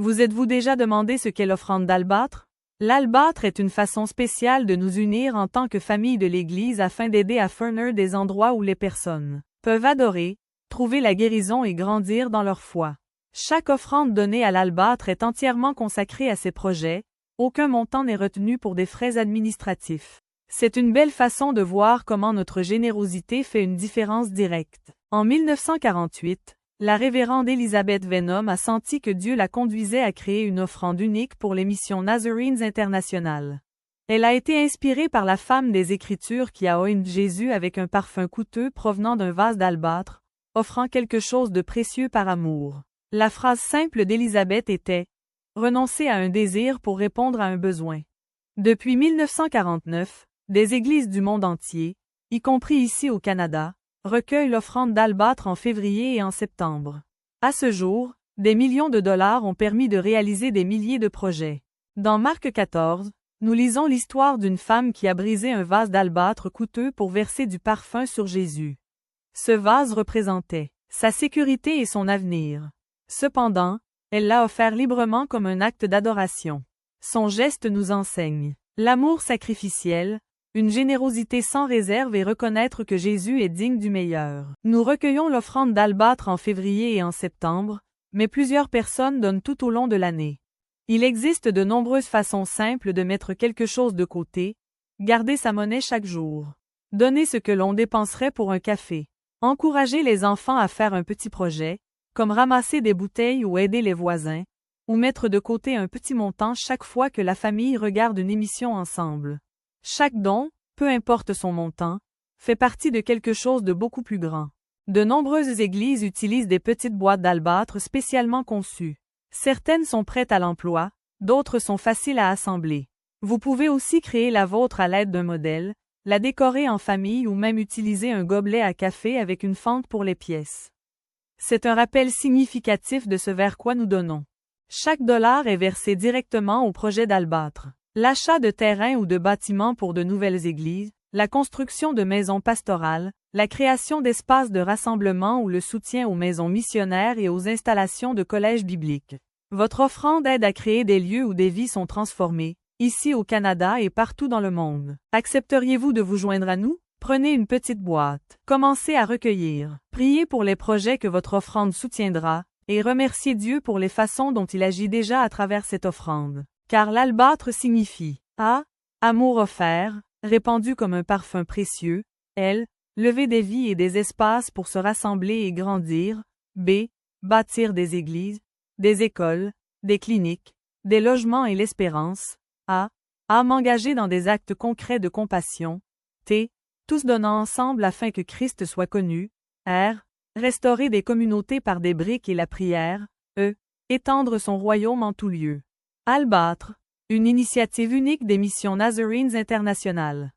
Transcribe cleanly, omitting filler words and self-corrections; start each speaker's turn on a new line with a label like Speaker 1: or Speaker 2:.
Speaker 1: Vous êtes-vous déjà demandé ce qu'est l'offrande d'albâtre? L'albâtre est une façon spéciale de nous unir en tant que famille de l'Église afin d'aider à fournir des endroits où les personnes peuvent adorer, trouver la guérison et grandir dans leur foi. Chaque offrande donnée à l'albâtre est entièrement consacrée à ces projets, aucun montant n'est retenu pour des frais administratifs. C'est une belle façon de voir comment notre générosité fait une différence directe. En 1948, la révérende Elizabeth Venom a senti que Dieu la conduisait à créer une offrande unique pour les missions Nazarenes internationales. Elle a été inspirée par la femme des Écritures qui a oint Jésus avec un parfum coûteux provenant d'un vase d'albâtre, offrant quelque chose de précieux par amour. La phrase simple d'Élisabeth était « Renoncer à un désir pour répondre à un besoin ». Depuis 1949, des églises du monde entier, y compris ici au Canada, recueillent l'offrande d'albâtre en février et en septembre. À ce jour, des millions de dollars ont permis de réaliser des milliers de projets. Dans Marc 14, nous lisons l'histoire d'une femme qui a brisé un vase d'albâtre coûteux pour verser du parfum sur Jésus. Ce vase représentait sa sécurité et son avenir. Cependant, elle l'a offert librement comme un acte d'adoration. Son geste nous enseigne l'amour sacrificiel, une générosité sans réserve et reconnaître que Jésus est digne du meilleur. Nous recueillons l'offrande d'albâtre en février et en septembre, mais plusieurs personnes donnent tout au long de l'année. Il existe de nombreuses façons simples de mettre quelque chose de côté, garder sa monnaie chaque jour, donner ce que l'on dépenserait pour un café, encourager les enfants à faire un petit projet, comme ramasser des bouteilles ou aider les voisins, ou mettre de côté un petit montant chaque fois que la famille regarde une émission ensemble. Chaque don, peu importe son montant, fait partie de quelque chose de beaucoup plus grand. De nombreuses églises utilisent des petites boîtes d'albâtre spécialement conçues. Certaines sont prêtes à l'emploi, d'autres sont faciles à assembler. Vous pouvez aussi créer la vôtre à l'aide d'un modèle, la décorer en famille ou même utiliser un gobelet à café avec une fente pour les pièces. C'est un rappel significatif de ce vers quoi nous donnons. Chaque dollar est versé directement au projet d'albâtre. L'achat de terrains ou de bâtiments pour de nouvelles églises, la construction de maisons pastorales, la création d'espaces de rassemblement ou le soutien aux maisons missionnaires et aux installations de collèges bibliques. Votre offrande aide à créer des lieux où des vies sont transformées, ici au Canada et partout dans le monde. Accepteriez-vous de vous joindre à nous? Prenez une petite boîte, commencez à recueillir, priez pour les projets que votre offrande soutiendra, et remerciez Dieu pour les façons dont il agit déjà à travers cette offrande. Car l'albâtre signifie A. Amour offert, répandu comme un parfum précieux, L. Lever des vies et des espaces pour se rassembler et grandir, B. Bâtir des églises, des écoles, des cliniques, des logements et l'espérance, A. M'engager dans des actes concrets de compassion, T. Tous donnant ensemble afin que Christ soit connu, R. Restaurer des communautés par des briques et la prière, E. Étendre son royaume en tout lieu. Albâtre, une initiative unique des missions Nazarenes internationales.